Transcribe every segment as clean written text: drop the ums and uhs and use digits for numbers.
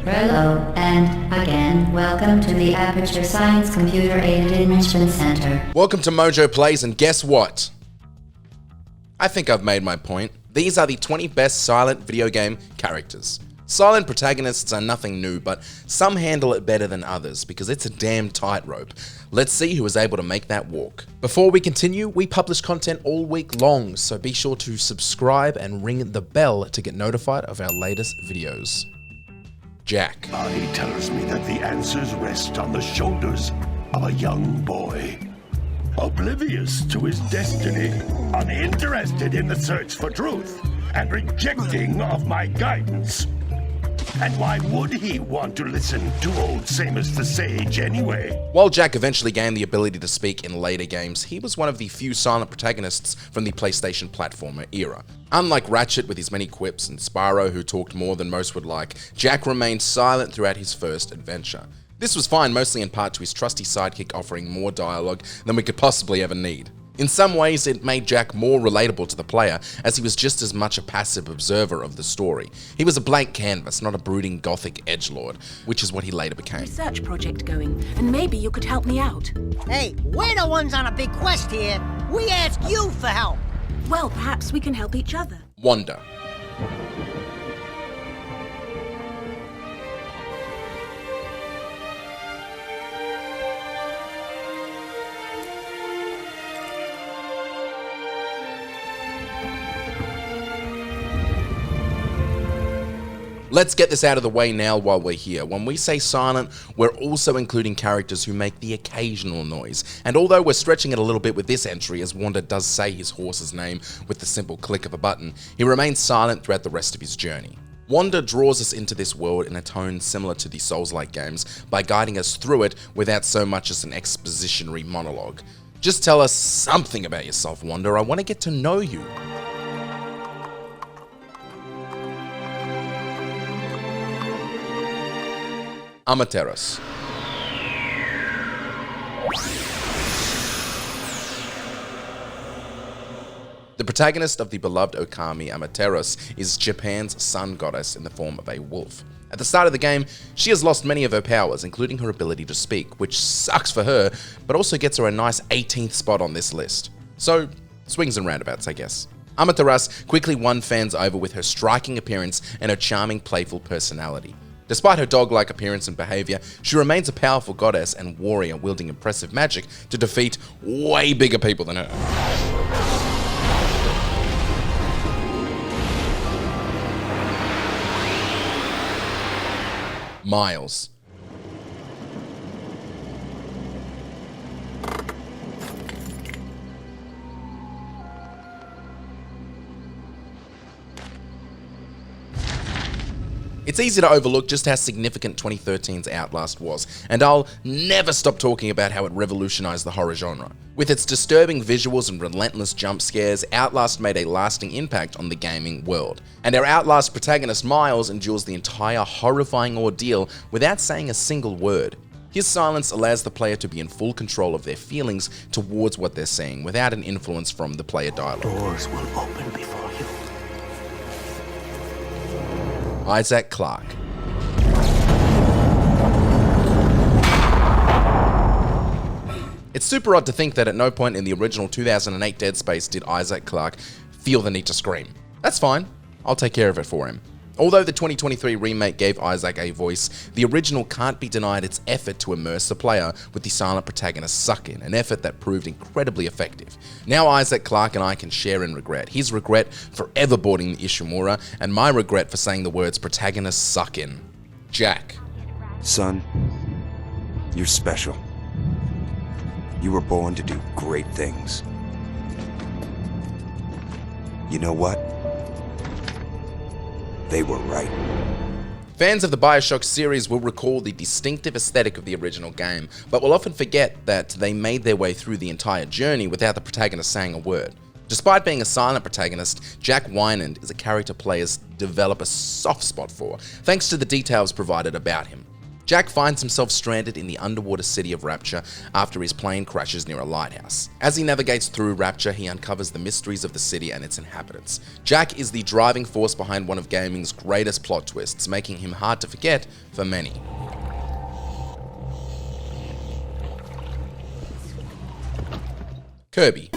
Hello, and again, welcome to the Aperture Science Computer Aided Enrichment Center. Welcome to MojoPlays, and guess what? I think I've made my point. These are the 20 best silent video game characters. Silent protagonists are nothing new, but some handle it better than others because it's a damn tightrope. Let's see who is able to make that walk. Before we continue, we publish content all week long, so be sure to subscribe and ring the bell to get notified of our latest videos. Jak. He tells me that the answers rest on the shoulders of a young boy. Oblivious to his destiny, uninterested in the search for truth, and rejecting of my guidance. And why would he want to listen to old Samus the Sage anyway? While Jak eventually gained the ability to speak in later games, he was one of the few silent protagonists from the PlayStation platformer era. Unlike Ratchet with his many quips and Spyro who talked more than most would like, Jak remained silent throughout his first adventure. This was fine mostly in part to his trusty sidekick offering more dialogue than we could possibly ever need. In some ways, it made Jak more relatable to the player, as he was just as much a passive observer of the story. He was a blank canvas, not a brooding gothic edgelord, which is what he later became. Research project going, and maybe you could help me out. Hey, we're the ones on a big quest here. We ask you for help. Well, perhaps we can help each other. Wander. Let's get this out of the way now while we're here. When we say silent, we're also including characters who make the occasional noise. And although we're stretching it a little bit with this entry, as Wander does say his horse's name with the simple click of a button, he remains silent throughout the rest of his journey. Wander draws us into this world in a tone similar to the Souls-like games by guiding us through it without so much as an expositionary monologue. Just tell us something about yourself, Wander. I want to get to know you. Amaterasu. The protagonist of the beloved Okami, Amaterasu, is Japan's sun goddess in the form of a wolf. At the start of the game, she has lost many of her powers, including her ability to speak, which sucks for her, but also gets her a nice 18th spot on this list. So, swings and roundabouts, I guess. Amaterasu quickly won fans over with her striking appearance and her charming, playful personality. Despite her dog-like appearance and behavior, she remains a powerful goddess and warrior wielding impressive magic to defeat way bigger people than her. Miles. It's easy to overlook just how significant 2013's Outlast was, and I'll never stop talking about how it revolutionized the horror genre. With its disturbing visuals and relentless jump scares, Outlast made a lasting impact on the gaming world. And our Outlast protagonist Miles endures the entire horrifying ordeal without saying a single word. His silence allows the player to be in full control of their feelings towards what they're seeing without an influence from the player dialogue. Doors will open before you. Clarke. It's super odd to think that at no point in the original 2008 Dead Space did Clarke feel the need to scream. That's fine, I'll take care of it for him. Although the 2023 remake gave Isaac a voice, the original can't be denied its effort to immerse the player with the silent protagonist suck-in, an effort that proved incredibly effective. Now Clarke and I can share in regret. His regret for ever boarding the Ishimura, and my regret for saying the words protagonist suck-in. Jak. Son, you're special. You were born to do great things. You know what? They were right. Fans of the BioShock series will recall the distinctive aesthetic of the original game, but will often forget that they made their way through the entire journey without the protagonist saying a word. Despite being a silent protagonist, Jak Wynand is a character players develop a soft spot for, thanks to the details provided about him. Jak finds himself stranded in the underwater city of Rapture after his plane crashes near a lighthouse. As he navigates through Rapture, he uncovers the mysteries of the city and its inhabitants. Jak is the driving force behind one of gaming's greatest plot twists, making him hard to forget for many. Kirby.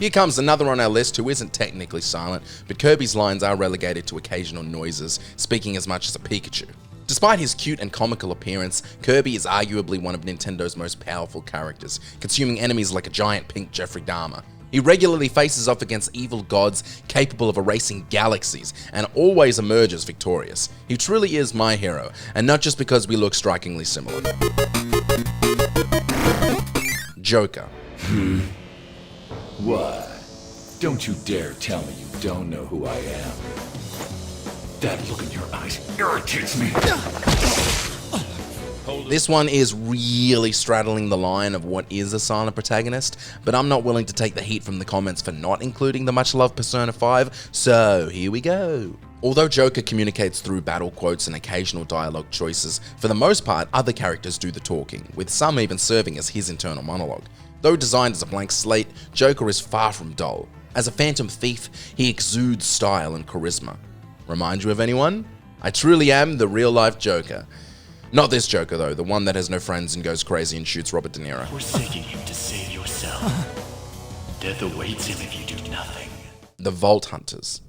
Here comes another on our list who isn't technically silent, but Kirby's lines are relegated to occasional noises, speaking as much as a Pikachu. Despite his cute and comical appearance, Kirby is arguably one of Nintendo's most powerful characters, consuming enemies like a giant pink Jeffrey Dahmer. He regularly faces off against evil gods capable of erasing galaxies, and always emerges victorious. He truly is my hero, and not just because we look strikingly similar. Joker. What? Don't you dare tell me you don't know who I am. That look in your eyes irritates me. This one is really straddling the line of what is a silent protagonist, but I'm not willing to take the heat from the comments for not including the much-loved Persona 5, so here we go. Although Joker communicates through battle quotes and occasional dialogue choices, for the most part, other characters do the talking, with some even serving as his internal monologue. Though designed as a blank slate, Joker is far from dull. As a phantom thief, he exudes style and charisma. Remind you of anyone? I truly am the real-life Joker. Not this Joker though, the one that has no friends and goes crazy and shoots Robert De Niro. Forsaking him to save yourself. Death awaits him if you do nothing. The Vault Hunters.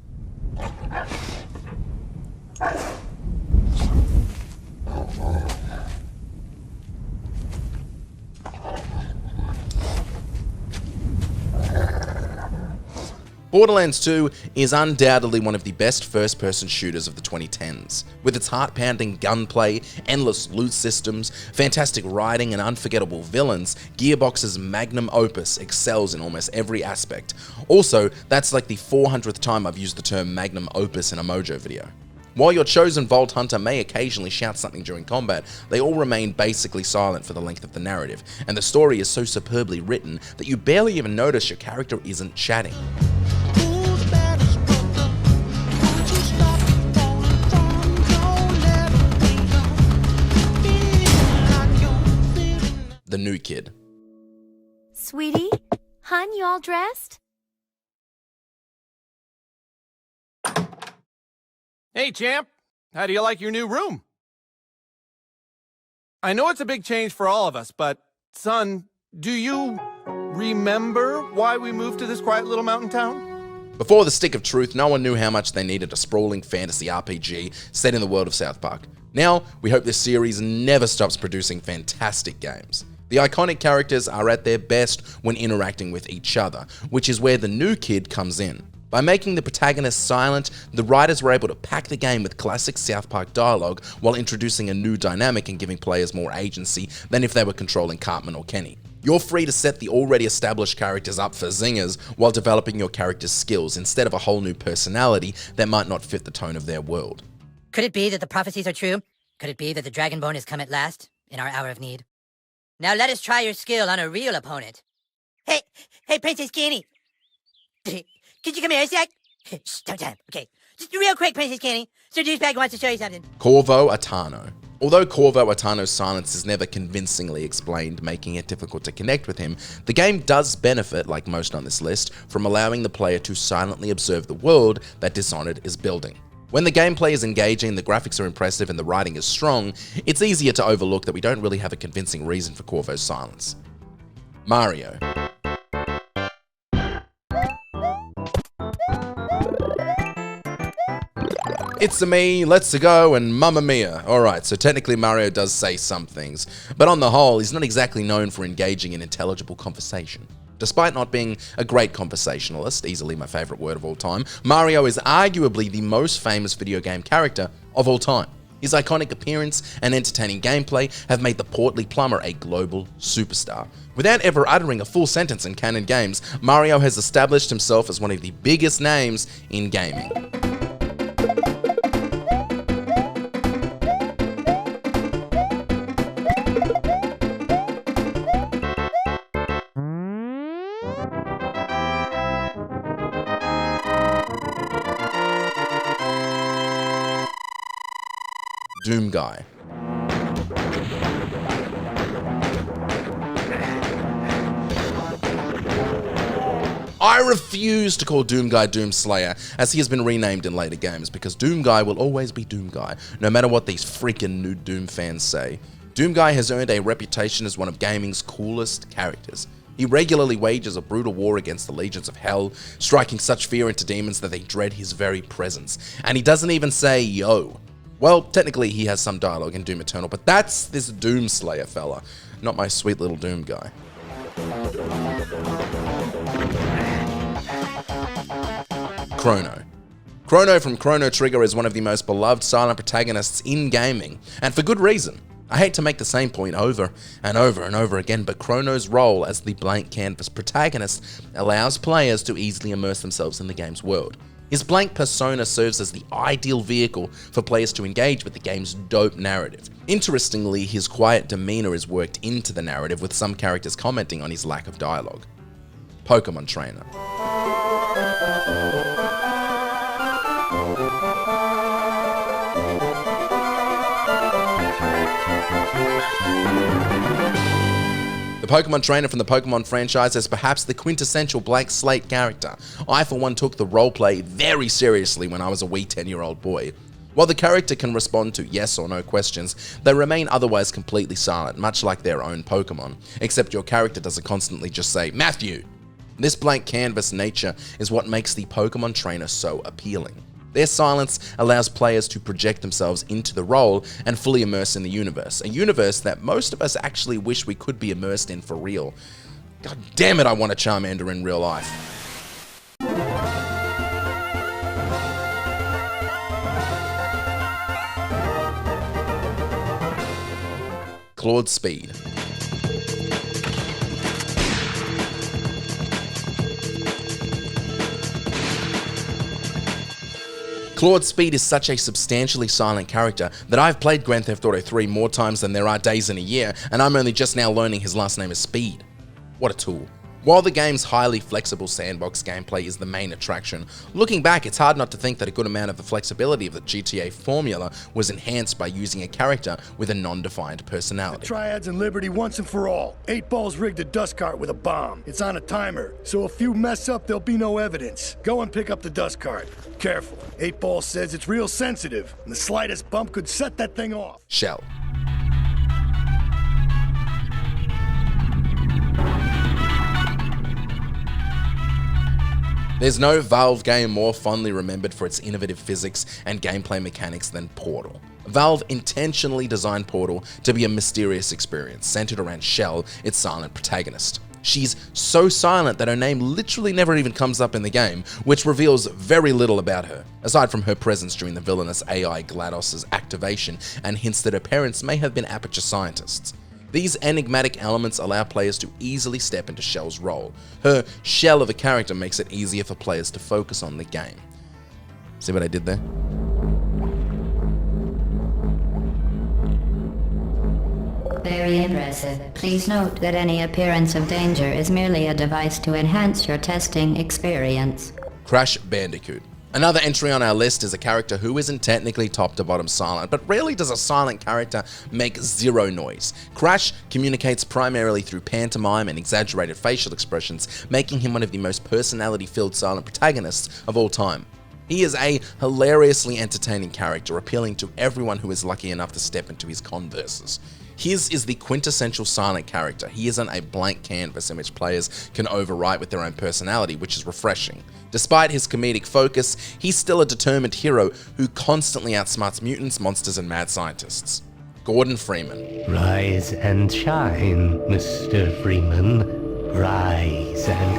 Borderlands 2 is undoubtedly one of the best first-person shooters of the 2010s. With its heart-pounding gunplay, endless loot systems, fantastic writing, and unforgettable villains, Gearbox's magnum opus excels in almost every aspect. Also, that's like the 400th time I've used the term magnum opus in a Mojo video. While your chosen Vault Hunter may occasionally shout something during combat, they all remain basically silent for the length of the narrative, and the story is so superbly written that you barely even notice your character isn't chatting. The New Kid. Sweetie? Hun, you all dressed? Hey, champ. How do you like your new room? I know it's a big change for all of us, but, son, do you remember why we moved to this quiet little mountain town? Before the Stick of Truth, no one knew how much they needed a sprawling fantasy RPG set in the world of South Park. Now, we hope this series never stops producing fantastic games. The iconic characters are at their best when interacting with each other, which is where the New Kid comes in. By making the protagonist silent, the writers were able to pack the game with classic South Park dialogue while introducing a new dynamic and giving players more agency than if they were controlling Cartman or Kenny. You're free to set the already established characters up for zingers while developing your character's skills instead of a whole new personality that might not fit the tone of their world. Could it be that the prophecies are true? Could it be that the Dragonborn has come at last, in our hour of need? Now let us try your skill on a real opponent. Hey, Princess Kenny! Could you come here a sec? Shh, don't tell him. Okay, just real quick, Princess Kenny. Sir Douchebag wants to show you something. Corvo Attano. Although Corvo Attano's silence is never convincingly explained, making it difficult to connect with him, the game does benefit, like most on this list, from allowing the player to silently observe the world that Dishonored is building. When the gameplay is engaging, the graphics are impressive, and the writing is strong, it's easier to overlook that we don't really have a convincing reason for Corvo's silence. Mario. It's-a me, let's-a go, and Mamma Mia. Alright, so technically Mario does say some things, but on the whole, he's not exactly known for engaging in intelligible conversation. Despite not being a great conversationalist, easily my favourite word of all time, Mario is arguably the most famous video game character of all time. His iconic appearance and entertaining gameplay have made the portly plumber a global superstar. Without ever uttering a full sentence in canon games, Mario has established himself as one of the biggest names in gaming. Doomguy. I refuse to call Doomguy Doomslayer, as he has been renamed in later games, because Doomguy will always be Doomguy, no matter what these freaking new Doom fans say. Doomguy has earned a reputation as one of gaming's coolest characters. He regularly wages a brutal war against the legions of hell, striking such fear into demons that they dread his very presence. And he doesn't even say, yo. Well, technically he has some dialogue in Doom Eternal, but that's this Doomslayer fella, not my sweet little Doom guy. Crono. Crono from Chrono Trigger is one of the most beloved silent protagonists in gaming, and for good reason. I hate to make the same point over and over and over again, but Crono's role as the blank canvas protagonist allows players to easily immerse themselves in the game's world. His blank persona serves as the ideal vehicle for players to engage with the game's dope narrative. Interestingly, his quiet demeanor is worked into the narrative, with some characters commenting on his lack of dialogue. Pokémon Trainer. The Pokémon Trainer from the Pokémon franchise is perhaps the quintessential blank slate character. I, for one, took the roleplay very seriously when I was a wee 10-year-old boy. While the character can respond to yes or no questions, they remain otherwise completely silent, much like their own Pokémon, except your character doesn't constantly just say, Matthew! This blank canvas nature is what makes the Pokémon Trainer so appealing. Their silence allows players to project themselves into the role and fully immerse in the universe, a universe that most of us actually wish we could be immersed in for real. God damn it, I want a Charmander in real life. Claude Speed. Claude Speed is such a substantially silent character that I've played Grand Theft Auto 3 more times than there are days in a year, and I'm only just now learning his last name is Speed. What a tool. While the game's highly flexible sandbox gameplay is the main attraction, looking back, it's hard not to think that a good amount of the flexibility of the GTA formula was enhanced by using a character with a non-defined personality. The Triads and Liberty once and for all. 8 Ball's rigged a dust cart with a bomb. It's on a timer, so if you mess up, there'll be no evidence. Go and pick up the dust cart. Careful. 8 Ball says it's real sensitive, and the slightest bump could set that thing off. Chell. There's no Valve game more fondly remembered for its innovative physics and gameplay mechanics than Portal. Valve intentionally designed Portal to be a mysterious experience centered around Chell, its silent protagonist. She's so silent that her name literally never even comes up in the game, which reveals very little about her, aside from her presence during the villainous AI GLaDOS's activation and hints that her parents may have been Aperture scientists. These enigmatic elements allow players to easily step into Chell's role. Her shell of a character makes it easier for players to focus on the game. See what I did there? Very impressive. Please note that any appearance of danger is merely a device to enhance your testing experience. Crash Bandicoot. Another entry on our list is a character who isn't technically top to bottom silent, but rarely does a silent character make zero noise. Crash communicates primarily through pantomime and exaggerated facial expressions, making him one of the most personality-filled silent protagonists of all time. He is a hilariously entertaining character, appealing to everyone who is lucky enough to step into his converses. His is the quintessential silent character. He isn't a blank canvas in which players can overwrite with their own personality, which is refreshing. Despite his comedic focus, he's still a determined hero who constantly outsmarts mutants, monsters, and mad scientists. Gordon Freeman. Rise and shine, Mr. Freeman. Rise and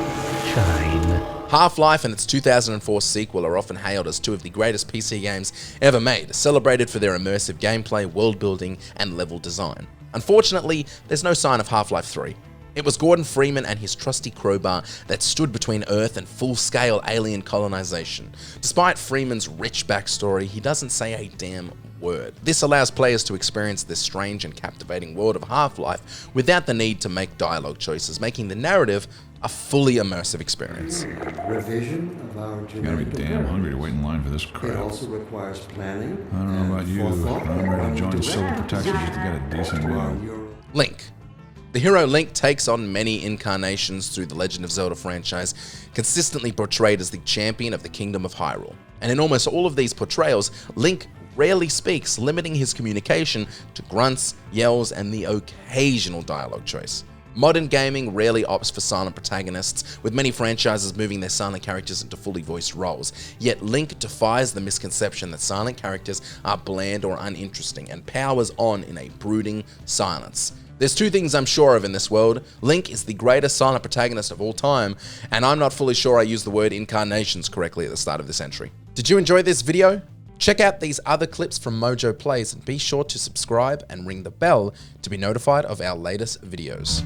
shine. Half-Life and its 2004 sequel are often hailed as two of the greatest PC games ever made, celebrated for their immersive gameplay, world building, and level design. Unfortunately, there's no sign of Half-Life 3. It was Gordon Freeman and his trusty crowbar that stood between Earth and full-scale alien colonization. Despite Freeman's rich backstory, he doesn't say a damn word. This allows players to experience this strange and captivating world of Half-Life without the need to make dialogue choices, making the narrative a fully immersive experience. Revision of our You gotta be damn hungry to wait in line for this crap. It also requires planning. I don't know about you, but I'm ready to join Civil Protection just to get a decent load. Link. The hero Link takes on many incarnations through the Legend of Zelda franchise, consistently portrayed as the champion of the Kingdom of Hyrule. And in almost all of these portrayals, Link rarely speaks, limiting his communication to grunts, yells, and the occasional dialogue choice. Modern gaming rarely opts for silent protagonists, with many franchises moving their silent characters into fully voiced roles. Yet Link defies the misconception that silent characters are bland or uninteresting, and powers on in a brooding silence. There's two things I'm sure of in this world. Link is the greatest silent protagonist of all time, and I'm not fully sure I used the word incarnations correctly at the start of this entry. Did you enjoy this video? Check out these other clips from MojoPlays and be sure to subscribe and ring the bell to be notified of our latest videos.